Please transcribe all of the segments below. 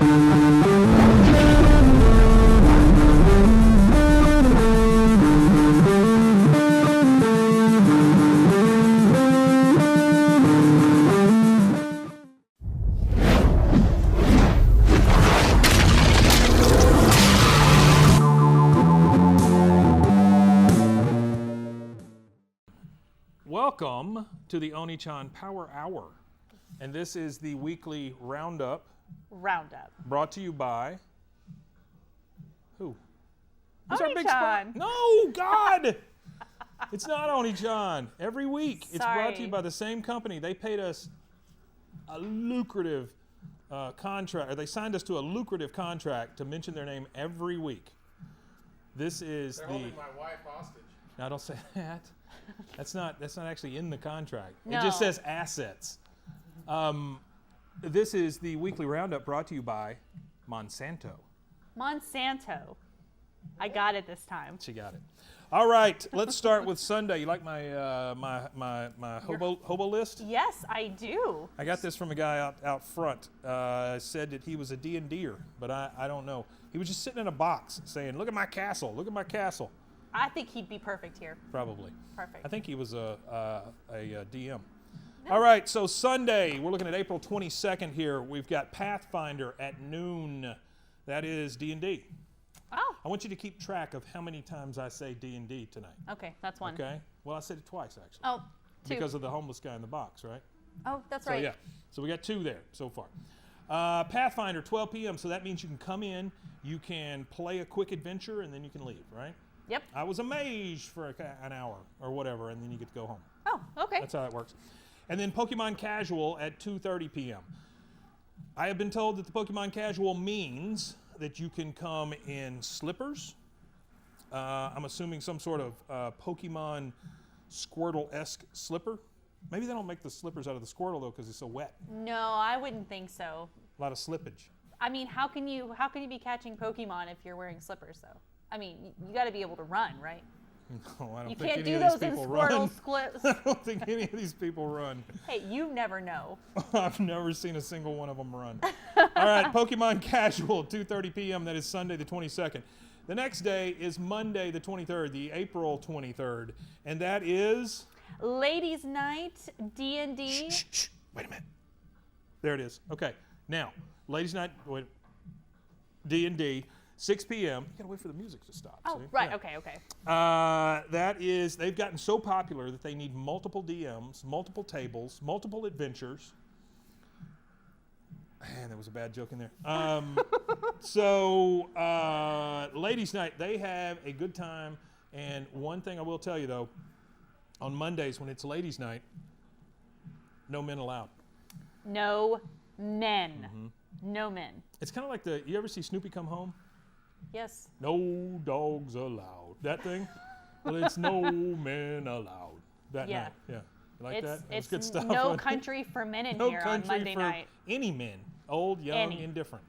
Welcome to the Oniichan Power Hour, and this is the weekly roundup. Brought to you by who? Who's our big sponsor? No, God! It's not Oniichan. Every week, it's brought to you by the same company. They paid us a lucrative contract, or they signed us to a lucrative contract to mention their name every week. This is They're holding my wife hostage. Now, don't say that. That's not actually in the contract. No. It just says assets. This is the weekly roundup brought to you by Monsanto. Monsanto. I got it this time. She got it. All right, let's start with Sunday. You like my my hobo list? Yes, I do. I got this from a guy out front. Said that he was a D&D-er, but I don't know. He was just sitting in a box saying, "Look at my castle. Look at my castle." I think he'd be perfect here. Probably. Perfect. I think he was a DM. All right, so Sunday, we're looking at April 22nd here. We've got Pathfinder at noon. That is D&D. Oh. I want you to keep track of how many times I say D&D tonight. Okay, that's one. Okay? Well, I said it twice, actually. Oh, two. Because of the homeless guy in the box, right? Oh, that's right. So, yeah. So we got two there so far. Pathfinder, 12 p.m., so that means you can come in, you can play a quick adventure, and then you can leave, right? Yep. I was a mage for an hour or whatever, and then you get to go home. Oh, okay. That's how that works. And then Pokemon Casual at 2:30 p.m. I have been told that the Pokemon Casual means that you can come in slippers. I'm assuming some sort of Pokemon Squirtle-esque slipper. Maybe they don't make the slippers out of the Squirtle, though, because it's so wet. No, I wouldn't think so. A lot of slippage. I mean, how can you be catching Pokemon if you're wearing slippers, though? I mean, you got to be able to run, right? No, I don't You think can't any do of these those in people Squirtle run. slips. I don't think any of these people run. Hey, you never know. I've never seen a single one of them run. All right, Pokemon Casual, 2:30 p.m. That is Sunday the 22nd. The next day is Monday the 23rd, the April 23rd, and that is Ladies' Night, D&D. Shh. Wait a minute. There it is. Okay, now Ladies' Night, D&D. 6 p.m. You gotta wait for the music to stop. Oh, see? right. Yeah. Okay. That is, they've gotten so popular that they need multiple DMs, multiple tables, multiple adventures. Man, there was a bad joke in there. Ladies' Night, they have a good time. And one thing I will tell you, though, on Mondays when it's Ladies' Night, no men allowed. No men. Mm-hmm. No men. It's kind of like you ever see Snoopy Come Home? Yes. No dogs allowed. That thing? Well, it's no men allowed. That night. Yeah. You like that? That's good stuff. No country for men in here on Monday night. Any men. Old, young, indifferent.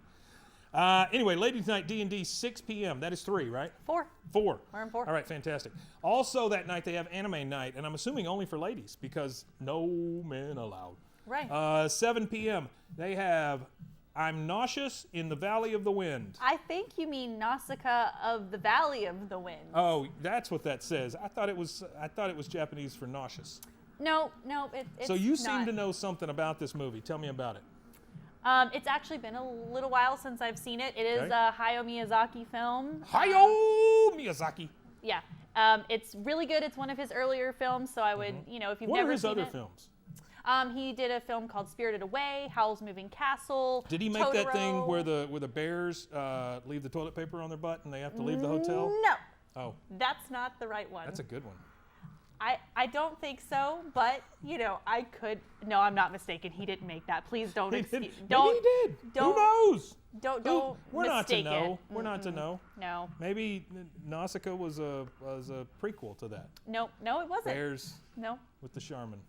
Anyway, Ladies' Night D&D, 6 p.m. That is 3, right? 4. 4. We're in 4. All right, fantastic. Also that night they have Anime Night, and I'm assuming only for ladies because no men allowed. Right. 7 p.m. they have I'm Nauseous in the Valley of the Wind. I think you mean Nausicaa of the Valley of the Wind. Oh, that's what that says. I thought it was Japanese for nauseous. No, it's So you not. seem to know something about this movie. Tell me about it. It's actually been a little while since I've seen it. It is a Hayao Miyazaki film. Hayao Miyazaki. Yeah. It's really good. It's one of his earlier films, so I would, if you've never seen it. What are his other films? He did a film called Spirited Away, Howl's Moving Castle. Did he make Totoro. that thing where the bears leave the toilet paper on their butt and they have to leave the hotel? No. Oh. That's not the right one. That's a good one. I don't think so, but I could. No, I'm not mistaken. He didn't make that. Please don't. Maybe he did. Don't, Who knows? Don't. We're not to mistake know. it. We're not to know. No. Maybe Nausicaa was a prequel to that. No, it wasn't. Bears. No. With the Charmin.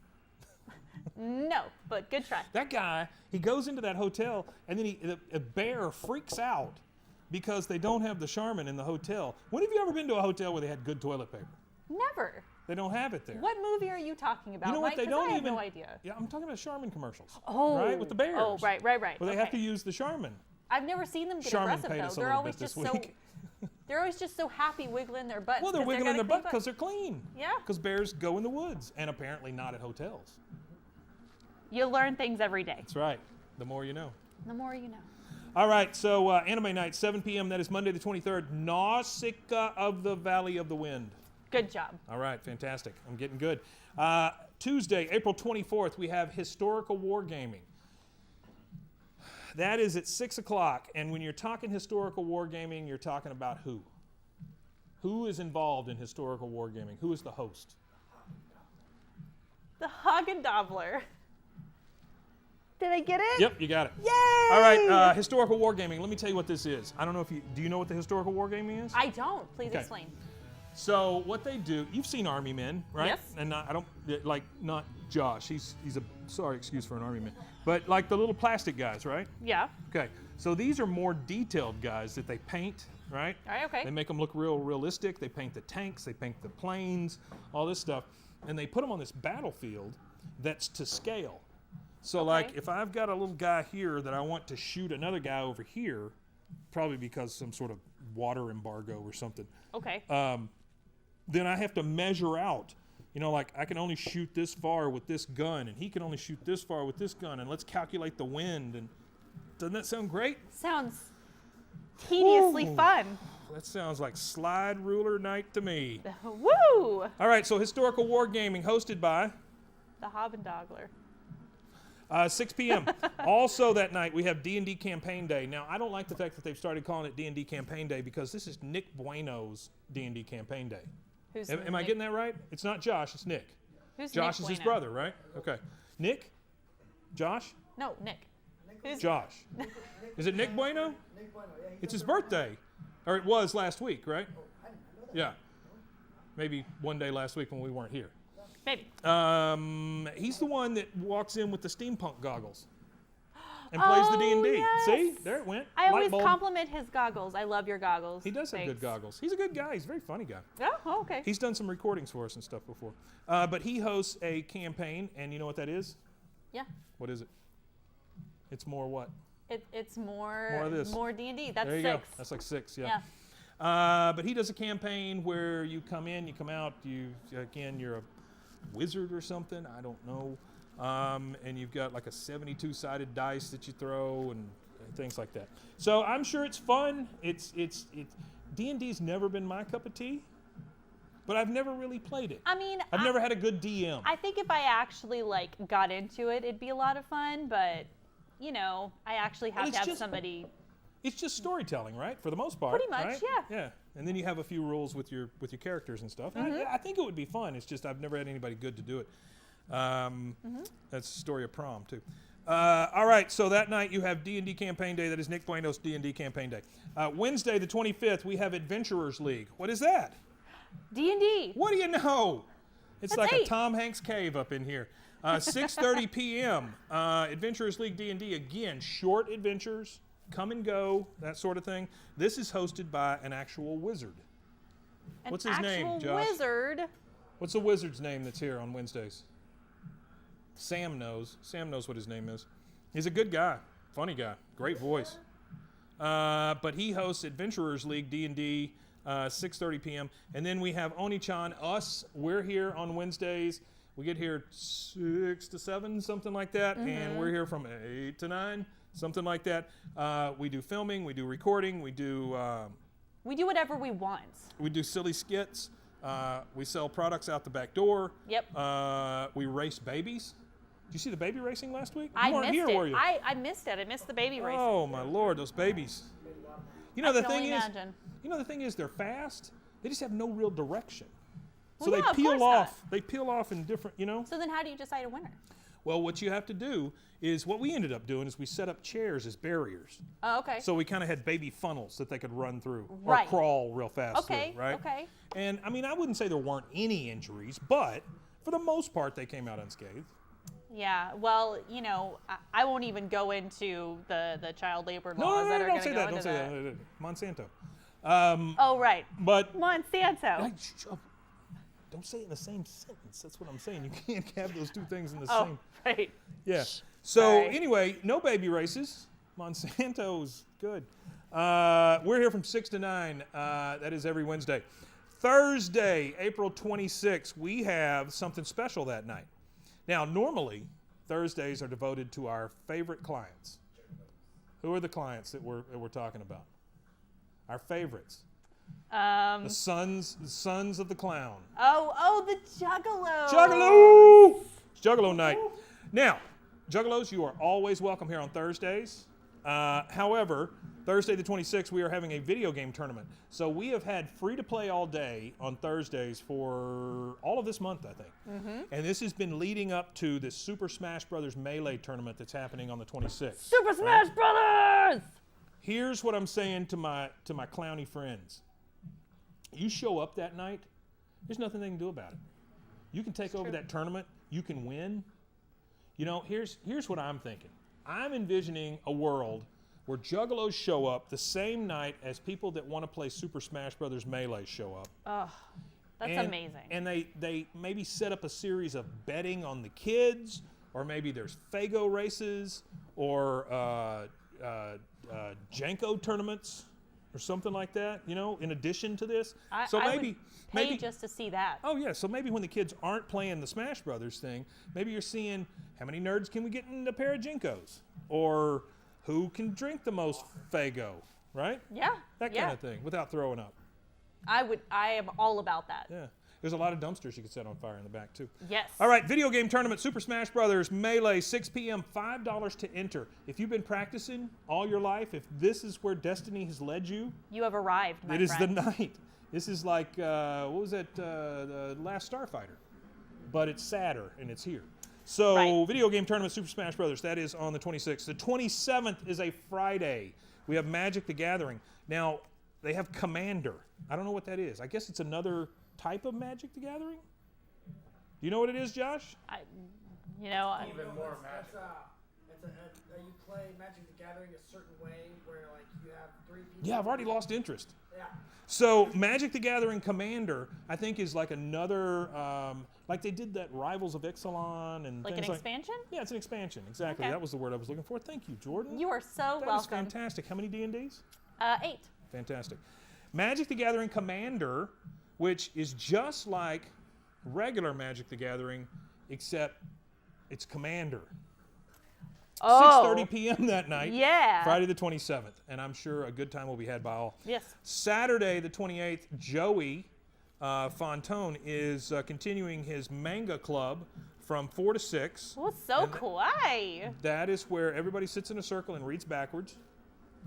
No, but good try. That guy, he goes into that hotel, and then a bear freaks out because they don't have the Charmin in the hotel. When have you ever been to a hotel where they had good toilet paper? Never. They don't have it there. What movie are you talking about, You know what? Mike? They don't I have even. no idea. Yeah, I'm talking about Charmin commercials. Oh. Right, with the bears. Oh, right. Where they have to use the Charmin. I've never seen them get Charmin aggressive paid though. us a little bit this week. They're always just so happy wiggling their butts. Well, they're wiggling their butt because they're clean. Yeah. Because bears go in the woods and apparently not at hotels. You learn things every day. That's right. The more you know. The more you know. All right, so Anime Night, 7 p.m. That is Monday the 23rd. Nausicaa of the Valley of the Wind. Good job. All right, fantastic. I'm getting good. Tuesday, April 24th, we have Historical Wargaming. That is at 6 o'clock. And when you're talking historical wargaming, you're talking about who? Who is involved in historical wargaming? Who is the host? The Hagendobler. Did I get it? Yep, you got it. Yay! All right, historical wargaming. Let me tell you what this is. I don't know if do you know what the historical wargaming is? I don't. Please explain. So what they do, you've seen Army Men, right? Yes. And not Josh. He's a sorry excuse for an Army Man, but like the little plastic guys, right? Yeah. Okay. So these are more detailed guys that they paint, right? All right. Okay. They make them look realistic. They paint the tanks. They paint the planes. All this stuff, and they put them on this battlefield that's to scale. So like if I've got a little guy here that I want to shoot another guy over here, probably because some sort of water embargo or something. Okay. Then I have to measure out, like I can only shoot this far with this gun, and he can only shoot this far with this gun, and let's calculate the wind. And doesn't that sound great? Sounds tediously fun. That sounds like slide ruler night to me. Woo! All right, so Historical Wargaming hosted by the Hagendogler. 6 p.m. Also that night, we have D&D Campaign Day. Now, I don't like the fact that they've started calling it D&D Campaign Day because this is Nick Bueno's D&D Campaign Day. Am I getting that right? It's not Josh, it's Nick. Who's Josh Nick is his Bueno? brother, right? Okay. Nick? Josh? No, Nick. Who's Josh. Is it Nick Bueno? Nick Bueno, yeah. It's his birthday. Or it was last week, right? Oh, I didn't know that. Yeah. Maybe one day last week when we weren't here. Maybe. He's the one that walks in with the steampunk goggles and plays the D&D. Yes. See? There it went. I always Light bulb. compliment his goggles. I love your goggles. He does have good goggles. He's a good guy. He's a very funny guy. Oh, okay. He's done some recordings for us and stuff before. But he hosts a campaign, and you know what that is? Yeah. What is it? It's more what? It's more of this. More D&D. That's there you 6. go. That's like 6, Yeah. But he does a campaign where you come in, you come out, you're a wizard or something, I don't know. And you've got like a 72-sided dice that you throw and things like that. So I'm sure it's fun. D&D's never been my cup of tea, but I've never really played it. I mean, I've never had a good DM. I think if I actually got into it, it'd be a lot of fun, but I actually have to have somebody. It's just storytelling, right? For the most part. Pretty much, right? yeah. Yeah. And then you have a few rules with your characters and stuff. I think it would be fun. It's just I've never had anybody good to do it. That's the story of prom, too. All right, so that night you have D&D Campaign Day. That is Nick Bueno's D&D Campaign Day. Wednesday, the 25th, we have Adventurers League. What is that? D&D. What do you know? It's That's like 8. a Tom Hanks cave up in here. 6:30 p.m. Adventurers League D&D. Again, short adventures. Come and go, that sort of thing. This is hosted by an actual wizard. What's his name, Josh? Wizard. What's the wizard's name that's here on Wednesdays? Sam knows. Sam knows what his name is. He's a good guy, funny guy, great voice. But he hosts Adventurers League D&D, 6:30 p.m. And then we have Oniichan, us. We're here on Wednesdays. We get here 6 to 7, something like that, and we're here from 8 to 9. Something like that. We do filming, we do recording, we do whatever we want. We do silly skits. We sell products out the back door. Yep. We race babies. Did you see the baby racing last week? I You weren't missed here, it. were you? I missed it. I missed the baby racing. Oh my Lord, those babies. You know I the can thing only is, imagine. the thing is, they're fast. They just have no real direction. Well, So no, they of peel course off. not. They peel off in different. So then how do you decide a winner? Well, what you have to do is what we ended up doing is we set up chairs as barriers. Oh, okay. So we kind of had baby funnels that they could run through Right. or crawl real fast Okay, through, right? okay. And I mean, I wouldn't say there weren't any injuries, but for the most part, they came out unscathed. Yeah, well, I won't even go into the child labor laws that are don't going to say go that. into Don't say that. Monsanto. Oh, right. But Monsanto. don't say it in the same sentence. That's what I'm saying. You can't have those two things in the Oh, same. right. Yeah. So Sorry. anyway, no baby races. Monsanto's good. We're here from 6 to 9. That is every Wednesday. Thursday, April 26th, we have something special that night. Now, normally, Thursdays are devoted to our favorite clients. Who are the clients that we're talking about? Our favorites. The sons of the clown. Oh, the Juggalo. Juggalo! It's Juggalo night. Now, Juggalos, you are always welcome here on Thursdays. However, Thursday the 26th, we are having a video game tournament. So we have had free to play all day on Thursdays for all of this month, I think. Mm-hmm. And this has been leading up to the Super Smash Brothers Melee tournament that's happening on the 26th. Super Smash Brothers! Here's what I'm saying to my clowny friends. You show up that night, there's nothing they can do about it. You can take over that tournament. You can win. You know, here's what I'm thinking. I'm envisioning a world where Juggalos show up the same night as people that want to play Super Smash Brothers Melee show up. Oh, that's amazing. And they maybe set up a series of betting on the kids, or maybe there's Fago races, or Jenko tournaments, or something like that, you know, in addition to this. I would pay just to see that. Oh, yeah. So maybe when the kids aren't playing the Smash Brothers thing, maybe you're seeing how many nerds can we get in a pair of Jinkos? Or who can drink the most Fago, right? Yeah. That kind of thing, without throwing up. I am all about that. Yeah. There's a lot of dumpsters you could set on fire in the back, too. Yes. All right, video game tournament, Super Smash Brothers Melee, 6 p.m., $5 to enter. If you've been practicing all your life, if this is where destiny has led you, you have arrived, my friend. It is the night. This is like, what was it, the Last Starfighter. But it's sadder, and it's here. So, video game tournament, Super Smash Brothers, that is on the 26th. The 27th is a Friday. We have Magic the Gathering. Now, they have Commander. I don't know what that is. I guess it's another type of Magic the Gathering? Do you know what it is, Josh? Even more magic. You play Magic the Gathering a certain way where like you have 3 people. Yeah, I've already lost interest. Yeah. So Magic the Gathering Commander, I think, is like another, like they did that Rivals of Ixalan and like things an expansion? Yeah, it's an expansion. Exactly. Okay. That was the word I was looking for. Thank you, Jordan. You are so welcome. That is fantastic. How many D&Ds? 8. Fantastic. Magic the Gathering Commander, which is just like regular Magic the Gathering, except it's Commander. Oh. 6:30 p.m. that night. Yeah. Friday the 27th. And I'm sure a good time will be had by all. Yes. Saturday the 28th, Joey Fontone is continuing his manga club from 4 to 6. Oh, so kawaii. That is where everybody sits in a circle and reads backwards,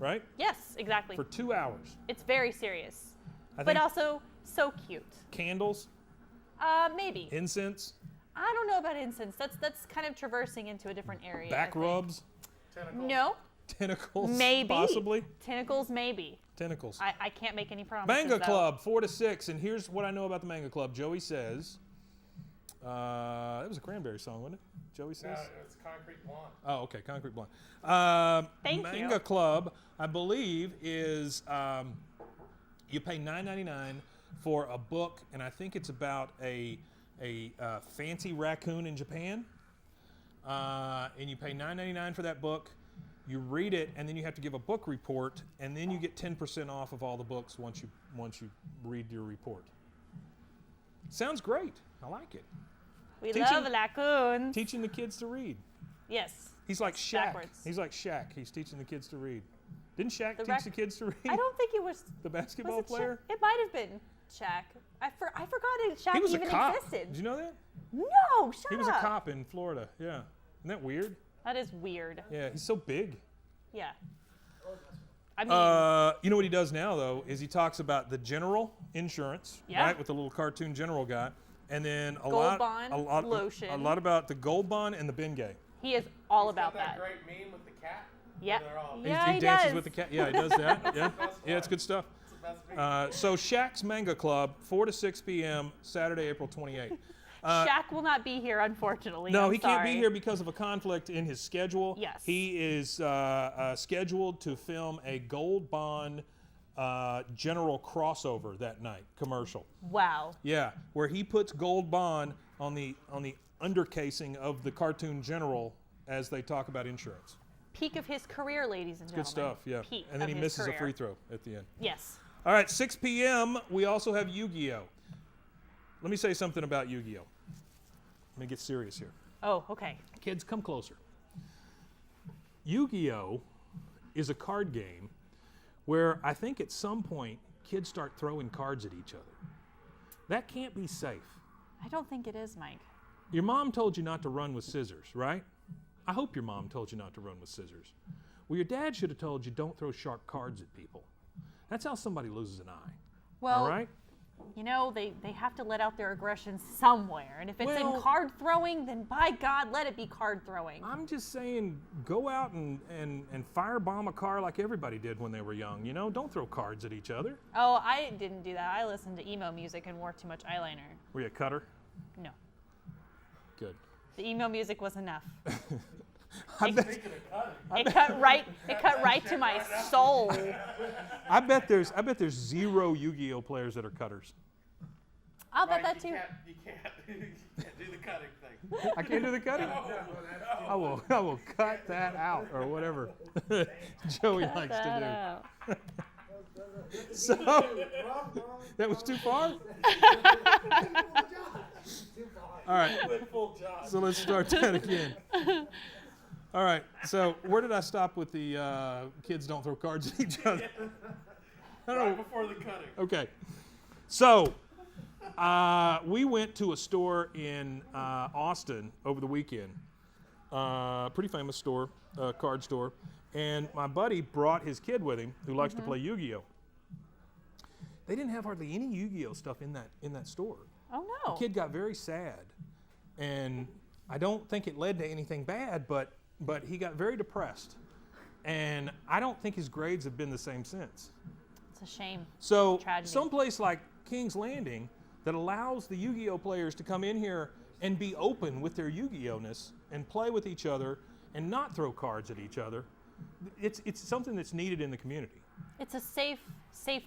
right? Yes, exactly. For 2 hours. It's very serious. I But think also so cute. candles, Maybe. incense, I don't know about incense. That's kind of traversing into a different area. back rubs, Tentacles. No. tentacles, Maybe. possibly. Tentacles, maybe. Tentacles. I can't make any promises. Manga though. Club, 4 to 6. And here's what I know about the Manga Club. Joey says, that was a Cranberry song, wasn't it? Joey says? No, it's Concrete Blonde. Oh, okay, Concrete Blonde. Thank Manga you. Club, I believe, is you pay $9.99 for a book, and I think it's about a fancy raccoon in Japan. And you pay $9.99 for that book. You read it, and then you have to give a book report, and then you get 10% off of all the books once you read your report. Sounds great. I like it. We love raccoons. Teaching the kids to read. Yes. He's like Shaq. Backwards. He's like Shaq. He's teaching the kids to read. Didn't Shaq The teach the kids to read? I don't think it was. The basketball was it player? Shaq? It might have been Shaq. I forgot Shaq He was even a cop. existed. Did you know that? No, shut up. He was a cop in Florida. Yeah. Isn't that weird? That is weird. Yeah, he's so big. Yeah. I mean, You know what he does now, though, is he talks about the general insurance, Yeah. right, with the little cartoon general guy, and then a Gold lot bond, lotion. a lot about the Gold Bond and the Bengay. he is all He's about got that. great meme with the cat. Yep. Where they're all- Yeah, he dances does. with the cat. Yeah, he does that. Yeah, yeah, it's good stuff. It's the best meme. So Shaq's Manga Club, 4 to 6 p.m., Saturday, April 28th. Shaq will not be here, unfortunately. No, I'm he can't be sorry. here because of a conflict in his schedule. Yes. He is scheduled to film a Gold Bond general crossover that night, commercial. Wow. Yeah, where he puts Gold Bond on the undercasing of the cartoon general as they talk about insurance. peak of his career, ladies and gentlemen. Good stuff, yeah. Peak And then of he his misses career. a free throw at the end. Yes. All right, 6 p.m., we also have YuGiOh. Let me say something about YuGiOh. Let me get serious here. Oh, okay. Kids, come closer. YuGiOh is a card game where I think at some point kids start throwing cards at each other. That can't be safe. I don't think it is, Mike. Your mom told you not to run with scissors, right? I hope your mom told you not to run with scissors. Well, your dad should have told you don't throw sharp cards at people. That's how somebody loses an eye. Well, all right? You know, they have to let out their aggression somewhere. And if it's in card throwing, then by God, let it be card throwing. I'm just saying, go out and firebomb a car like everybody did when they were young. You know, don't throw cards at each other. Oh, I didn't do that. I listened to emo music and wore too much eyeliner. Were you a cutter? No. Good. The emo music was enough. It cut right to my soul. I bet there's zero Yu-Gi-Oh players that are cutters. I'll bet that too. You can't do the cutting thing. I can't do the cutting? I will cut that out or whatever Joey likes to do. So that was too far? All right. So let's start that again. All right. So where did I stop with the kids don't throw cards at each other? I don't know. Right before the cutting. Okay. So we went to a store in Austin over the weekend. Pretty famous store, card store. And my buddy brought his kid with him who likes to play Yu-Gi-Oh. They didn't have hardly any Yu-Gi-Oh stuff in that store. Oh no. The kid got very sad. And I don't think it led to anything bad, but he got very depressed. And I don't think his grades have been the same since. It's a shame. So Tragedy. someplace like King's Landing that allows the Yu-Gi-Oh players to come in here and be open with their Yu-Gi-Oh-ness and play with each other and not throw cards at each other, it's something that's needed in the community. It's a safe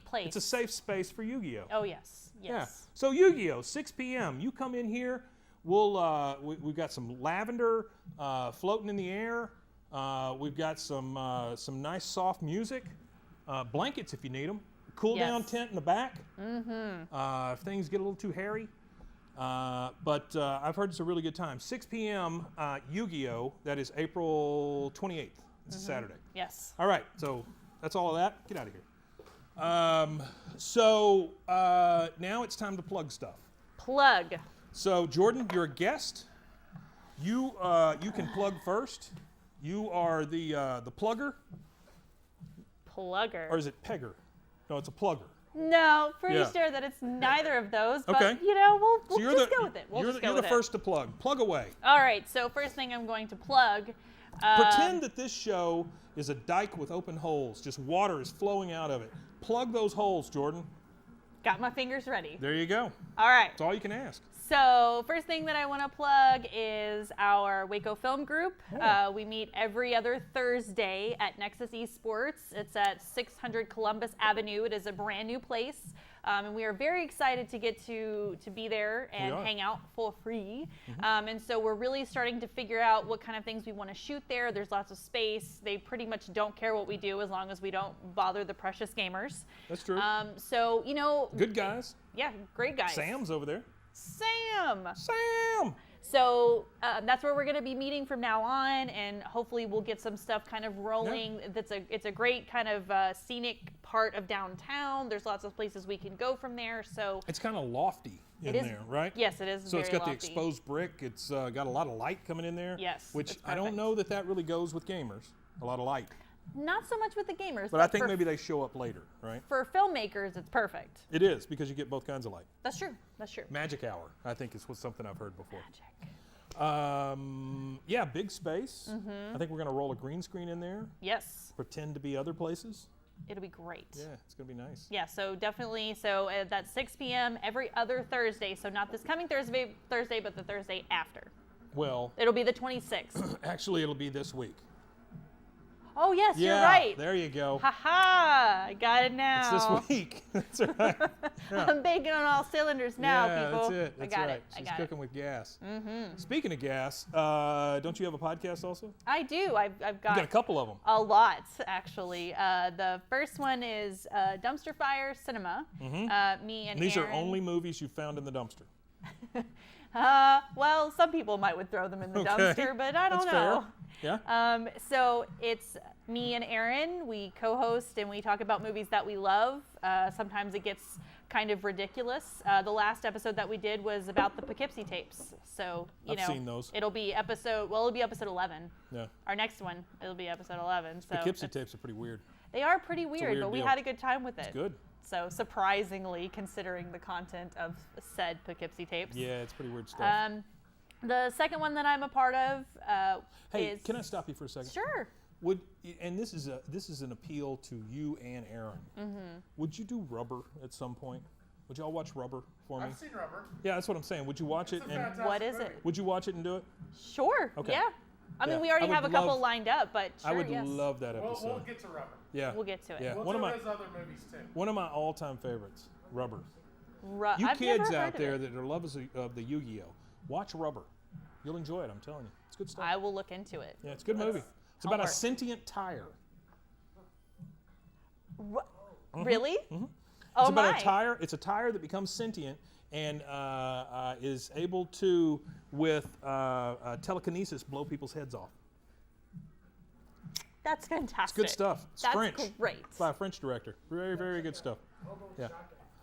place. It's a safe space for Yu-Gi-Oh. Oh yes. Yes. Yeah. So Yu-Gi-Oh, 6 p.m. You come in here. We've got some lavender floating in the air. We've got some nice soft music, blankets if you need them. Cool down tent in the back. If things get a little too hairy. But I've heard it's a really good time. 6 p.m. YuGiOh. That is April 28th. It's a Saturday. Yes. All right. So that's all of that. Get out of here. So now it's time to plug stuff. Plug. So Jordan, you're a guest. You can plug first. You are the plugger. Plugger. Or is it pegger? No, it's a plugger. No, pretty sure that it's neither of those. But Okay. you know, we'll So just go with it. You're the first to plug. Plug away. All right. So first thing I'm going to plug. Pretend that this show is a dike with open holes. Just water is flowing out of it. Plug those holes, Jordan. Got my fingers ready. There you go. All right. That's all you can ask. So first thing that I want to plug is our YuGiOh film group. We meet every other Thursday at Nexus Esports. It's at 600 Columbus Avenue. It is a brand new place. And we are very excited to get to be there and hang out for free. And so we're really starting to figure out what kind of things we want to shoot there. There's lots of space. They pretty much don't care what we do as long as we don't bother the precious gamers. That's true. So, you know. Good guys. Yeah, great guys. Sam's over there. Sam! So that's where we're going to be meeting from now on, and hopefully we'll get some stuff kind of rolling. Yeah. It's a great kind of scenic part of downtown. There's lots of places we can go from there. So it's kind of lofty in there, right? Yes, it is. So very it's got lofty. the exposed brick. It's got a lot of light coming in there. Yes, which I don't know that really goes with gamers. A lot of light. Not so much with the gamers. But I think maybe they show up later, right? For filmmakers, it's perfect. It is, because you get both kinds of light. That's true. That's true. Magic hour, I think, is something I've heard before. Magic. Yeah, big space. I think we're going to roll a green screen in there. Yes. Pretend to be other places. It'll be great. Yeah, it's going to be nice. Yeah, so definitely. So that's 6 p.m. every other Thursday. So not this coming Thursday, but the Thursday after. Well. It'll be the 26th. Actually, it'll be this week. Oh, yes, Yeah, you're right. there you go. Ha-ha, I got it now. It's this week. That's right. Yeah. I'm baking on all cylinders now, yeah, people. that's it. That's I got right. it. She's I got cooking with gas. Speaking of gas, don't you have a podcast also? I do. I've You got got a couple of them. a lot, actually. The first one is Dumpster Fire Cinema. Me and These Aaron. are only movies you found in the dumpster. Well, some people would throw them in the Okay. dumpster, but I don't That's know. fair. Yeah. So it's me and Aaron. We co-host and we talk about movies that we love. Sometimes it gets kind of ridiculous. The last episode that we did was about the Poughkeepsie tapes. So I've seen those. it'll be episode 11. Yeah. Our next one, it'll be episode 11. So Poughkeepsie tapes are pretty weird. they are pretty weird, weird but we deal. had a good time with it. It's good. So surprisingly, considering the content of said Poughkeepsie tapes. Yeah, it's pretty weird stuff. The second one that I'm a part of Hey, is. can I stop you for a second? Sure. And this is an appeal to you and Aaron. Would you do Rubber at some point? Would y'all watch Rubber for me? I've seen Rubber. Yeah, that's what I'm saying. Would you watch it It's a and fantastic What is movie. it? would you watch it and do it? Sure. Okay. Yeah. I mean, Yeah. we already I would have a couple love- lined up, but sure, I would yes. love that We'll episode. get to Rubber. Yeah. We'll get to it. Yeah. We'll One of do my his other movies too. one of my all-time favorites, Rubber. I've You never kids heard out of there it. that are lovers of the YuGiOh, watch Rubber. You'll enjoy it. I'm telling you, it's good stuff. I will look into it. Yeah, it's a good movie. It's about a Homework. sentient tire. Really? It's Oh about my. a tire. It's a tire that becomes sentient and is able to, with telekinesis, blow people's heads off. That's fantastic. It's good stuff. It's That's French. great. It's by a French director. Very, very good stuff. Yeah.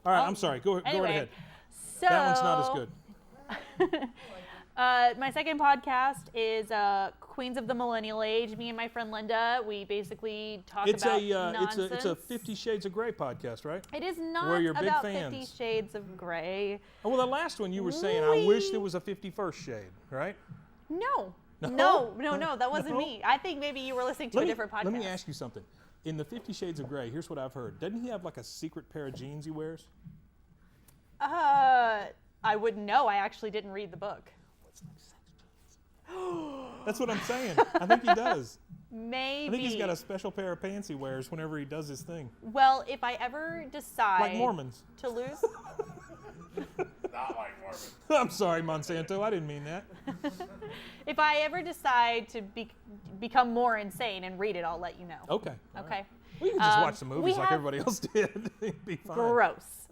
All right, I'm sorry. Go right Anyway, ahead. So That one's not as good. My second podcast is Queens of the Millennial Age. Me and my friend Linda, we basically talk It's about a nonsense. it's a 50 Shades of Grey podcast, right? It is not Where you're big about fans. 50 Shades of Grey. Oh, well, the last one you were saying, I wish there was a 51st shade, right? No. No? No, that wasn't No? me. I think maybe you were listening to a different podcast. Let me ask you something. In the 50 Shades of Grey, here's what I've heard. Doesn't he have like a secret pair of jeans he wears? I wouldn't know. I actually didn't read the book. That's what I'm saying. I think he does. Maybe. I think he's got a special pair of pants he wears whenever he does his thing. Well, if I ever decide Like Mormons. to lose, Not like Mormon. I'm sorry, Monsanto. I didn't mean that. if I ever decide to become more insane and read it, I'll let you know. Okay. Okay. Well, you can just watch the we movies like have- everybody else did. It'd be fine. Gross.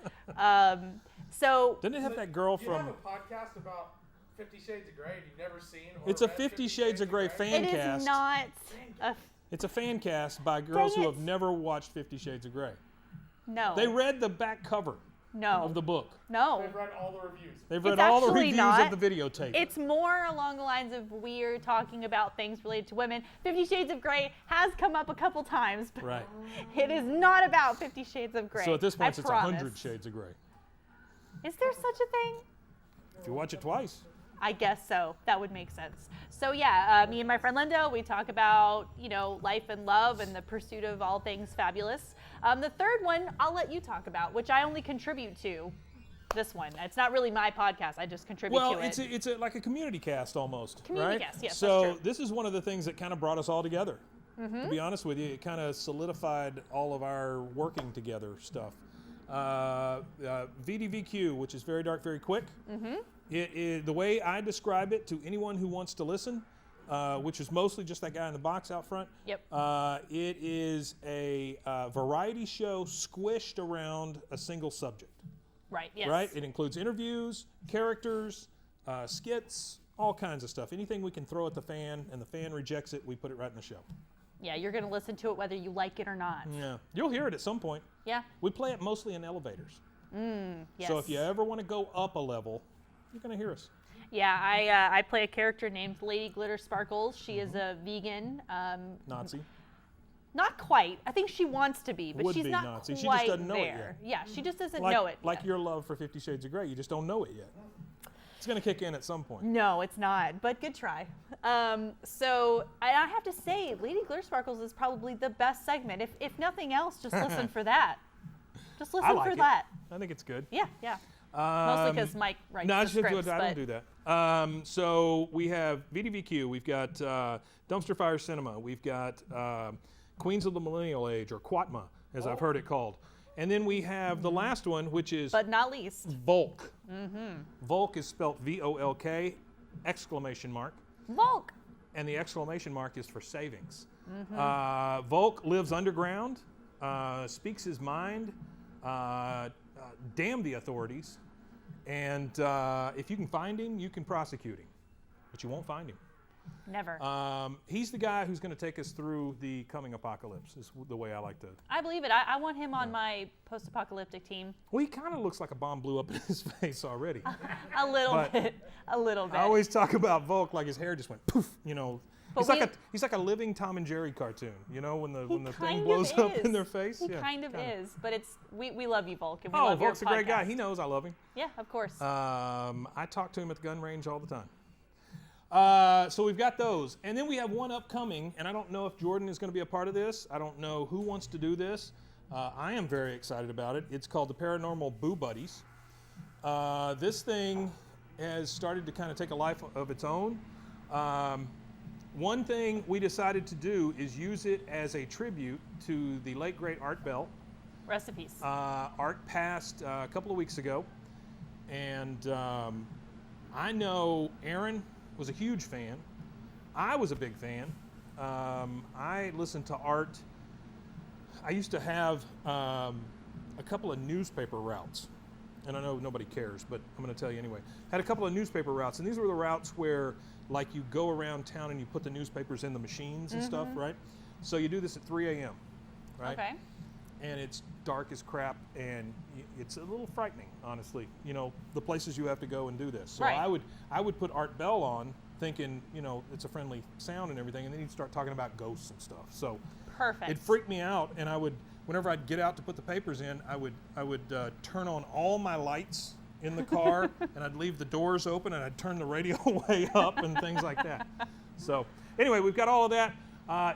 So Doesn't it have that girl You have from... a podcast about 50 Shades of Grey and you've never seen or It's a read 50 Shades of Grey fan it cast. is not a It's a fan cast by girls Dang who it. have never watched 50 Shades of Grey. no. They read the back cover no. of the book. No. They've read all the reviews. They've read It's all the actually reviews not. of the videotape. It's more along the lines of we're talking about things related to women. 50 Shades of Grey has come up a couple times, but Right. it is not about 50 Shades of Grey. So at this point, I it's promise. 100 Shades of Grey. Is there such a thing? If you watch it twice. I guess so. That would make sense. So yeah, me and my friend Linda, we talk about, life and love and the pursuit of all things fabulous. The third one, I'll let you talk about, which I only contribute to. This one. It's not really my podcast. I just contribute Well, to it. it's like a community cast almost, Community right? cast, yes, that's So true. this is one of the things that kind of brought us all together. To be honest with you, it kind of solidified all of our working together stuff. VDVQ, which is Very Dark, Very Quick. The way I describe it to anyone who wants to listen, which is mostly just that guy in the box out front. Yep. It is a variety show squished around a single subject. Right, yes. Right? It includes interviews, characters, skits, all kinds of stuff. Anything we can throw at the fan and the fan rejects it, we put it right in the show. Yeah, you're going to listen to it whether you like it or not. Yeah. You'll hear it at some point. Yeah. We play it mostly in elevators. Yes. So if you ever want to go up a level, you're going to hear us. Yeah, I play a character named Lady Glitter Sparkles. She is a vegan. Nazi. Not quite. I think she wants to be, but Would she's be not Nazi. She quite just doesn't know it there. Yeah, she just doesn't Like, know it like yet. your love for 50 Shades of Grey. You just don't know it yet. It's going to kick in at some point. No, it's not, but good try. So I have to say, Lady Glitter Sparkles is probably the best segment. If nothing else, just listen for that. Just listen I like for it. that. I think it's good. Yeah. Mostly because Mike writes the scripts. I don't do that. So we have VDVQ, we've got Dumpster Fire Cinema, we've got Queens of the Millennial Age, or Quatma, as I've heard it called. And then we have the last one, which is... But not least. Volk. Volk is spelled V-O-L-K, exclamation mark. Volk. And the exclamation mark is for savings. Volk lives underground, speaks his mind, damn the authorities, and if you can find him, you can prosecute him, but you won't find him. Never. He's the guy who's going to take us through the coming apocalypse, is the way I like to. I believe it. I want him on my post-apocalyptic team. Well, he kind of looks like a bomb blew up in his face already. A little bit. I always talk about Volk like his hair just went poof, you know. He's like a living Tom and Jerry cartoon, you know, when the thing blows up in their face. He kind of is, but we love you, Volk, and we love Volk's your a great podcast. guy. He knows I love him. Yeah, of course. I talk to him at the gun range all the time. So we've got those, and then we have one upcoming, and I don't know if Jordan is going to be a part of this. I don't know who wants to do this. I am very excited about it. It's called the Paranormal Boo Buddies. This thing has started to kind of take a life of its own. One thing we decided to do is use it as a tribute to the late, great Art Bell. Rest in peace. Art passed a couple of weeks ago, and I know Aaron was a huge fan. I was a big fan. I listened to Art. I used to have a couple of newspaper routes, and I know nobody cares, but I'm going to tell you anyway. Had a couple of newspaper routes, and these were the routes where, like, you go around town and you put the newspapers in the machines and stuff, right? So you do this at 3 a.m., right? Okay. And it's dark as crap, and it's a little frightening, honestly. You know, the places you have to go and do this. So right. I would put Art Bell on, thinking, you know, it's a friendly sound and everything, and then he'd start talking about ghosts and stuff. So perfect. It freaked me out, and I would, whenever I'd get out to put the papers in, I would turn on all my lights in the car, and I'd leave the doors open, and I'd turn the radio way up and things like that. So anyway, we've got all of that.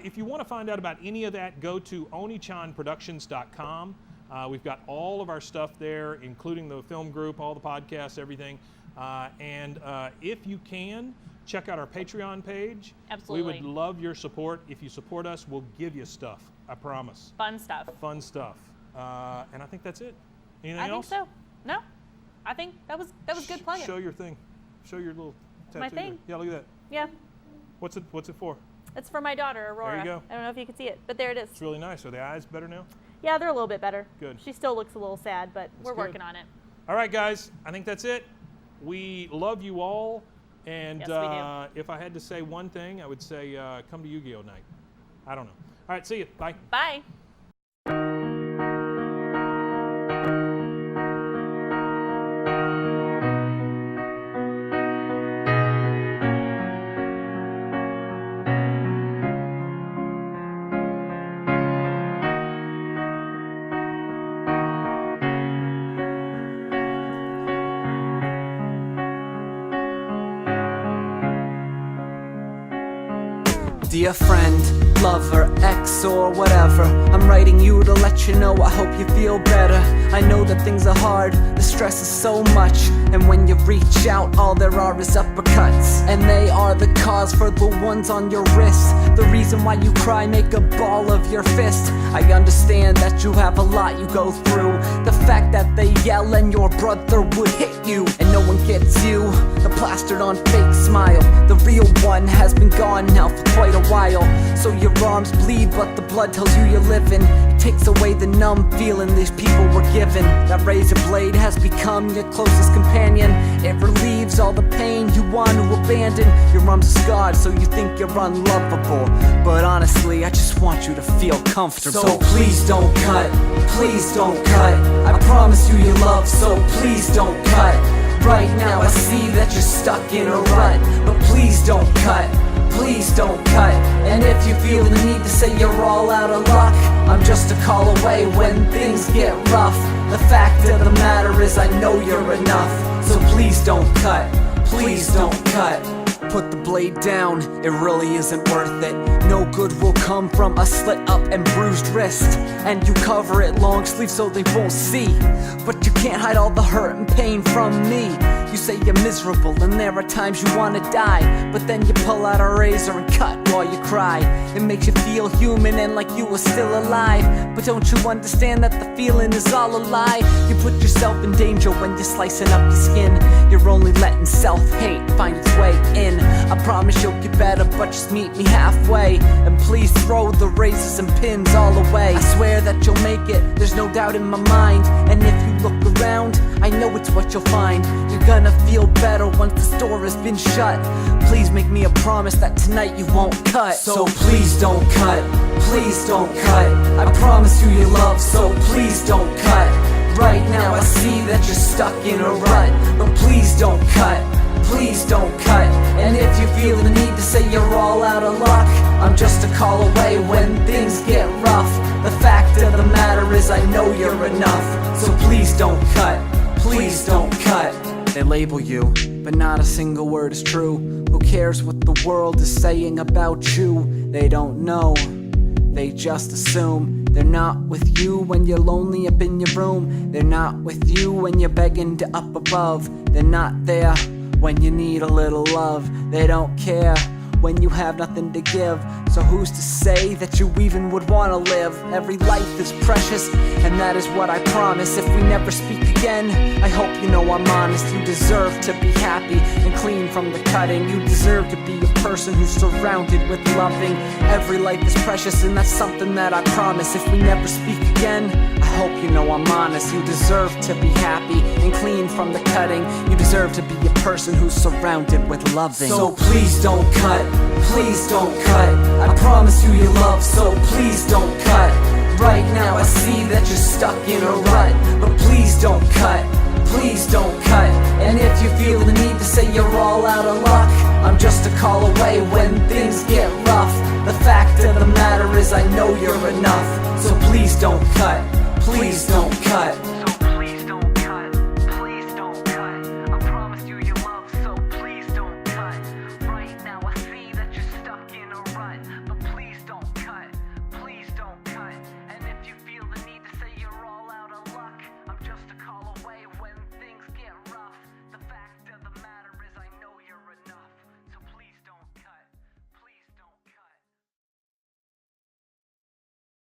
If you want to find out about any of that, go to Oniichanproductions.com. We've got all of our stuff there, including the film group, all the podcasts, everything. And if you can, check out our Patreon page. Absolutely. We would love your support. If you support us, we'll give you stuff. I promise. Fun stuff. Fun stuff. And I think that's it. Anything else? I think so. No. I think that was good plugging. Show your thing. Show your little tattoo. My thing? There. Yeah, look at that. Yeah. What's it for? It's for my daughter, Aurora. There you go. I don't know if you can see it, but there it is. It's really nice. Are the eyes better now? Yeah, they're a little bit better. Good. She still looks a little sad, but we're good. working on it. All right, guys. I think that's it. We love you all. And yes, we do. If I had to say one thing, I would say come to YuGiOh night. I don't know. All right, see you. Bye. Bye. Dear friend, lover, ex, or whatever, I'm writing you to let you know I hope you feel better. I know that things are hard, the stress is so much, and when you reach out, all there are is uppercuts, and they are the cause for the ones on your wrist. The reason why you cry, make a ball of your fist. I understand that you have a lot you go through. The fact that they yell and your brother would hit you, and no one gets you, the plastered on fake smile. The real one has been gone now for quite a while, so your arms bleed but the blood tells you you're living. It takes away the numb feeling these people were given. That razor blade has become your closest companion. It relieves all the pain you want to abandon. Your arms are scarred so you think you're unlovable, but honestly I just want you to feel comfortable. So please don't cut, please don't cut. I promise you your love, so please don't cut. Right now I see that you're stuck in a rut, but please don't cut, please don't cut. And if you feel the need to say you're all out of luck, I'm just a call away when things get rough. The fact of the matter is I know you're enough, so please don't cut, please don't cut. put the blade down, it really isn't worth it. No good will come from a slit up and bruised wrist. And you cover it long sleeves so they won't see. But you can't hide all the hurt and pain from me. You say you're miserable and there are times you wanna die, but then you pull out a razor and cut while you cry. It makes you feel human and like you were still alive. But don't you understand that the feeling is all a lie? You put yourself in danger when you're slicing up your skin. You're only letting self-hate find its way in. I promise you'll get better, but just meet me halfway. And please throw the razors and pins all away. I swear that you'll make it, there's no doubt in my mind. And if you look around, I know it's what you'll find. You're gonna feel better once the store has been shut. Please make me a promise that tonight you won't cut. So please don't cut, please don't cut. I promise you your love, so please don't cut. Right now I see that you're stuck in a rut, but please don't cut, please don't cut. And if you feel the need to say you're all out of luck, I'm just a call away when things get rough. The fact of the matter is I know you're enough. So please don't cut, please don't cut. They label you, but not a single word is true. Who cares what the world is saying about you? They don't know, they just assume. They're not with you when you're lonely up in your room. They're not with you when you're begging to up above. They're not there when you need a little love. They don't care when you have nothing to give. So who's to say that you even would want to live? Every life is precious, and that is what I promise. If we never speak again, I hope you know I'm honest. You deserve to be happy and clean from the cutting. You deserve to be a person who's surrounded with loving. Every life is precious, and that's something that I promise. If we never speak again, I hope you know I'm honest. You deserve to be happy and clean from the cutting. You deserve to be a person who's surrounded with loving. So please don't cut, please don't cut. I promise you your love, so please don't cut. Right now I see that you're stuck in a rut, but please don't cut, please don't cut. And if you feel the need to say you're all out of luck, I'm just a call away when things get rough. The fact of the matter is I know you're enough. So please don't cut, please don't cut.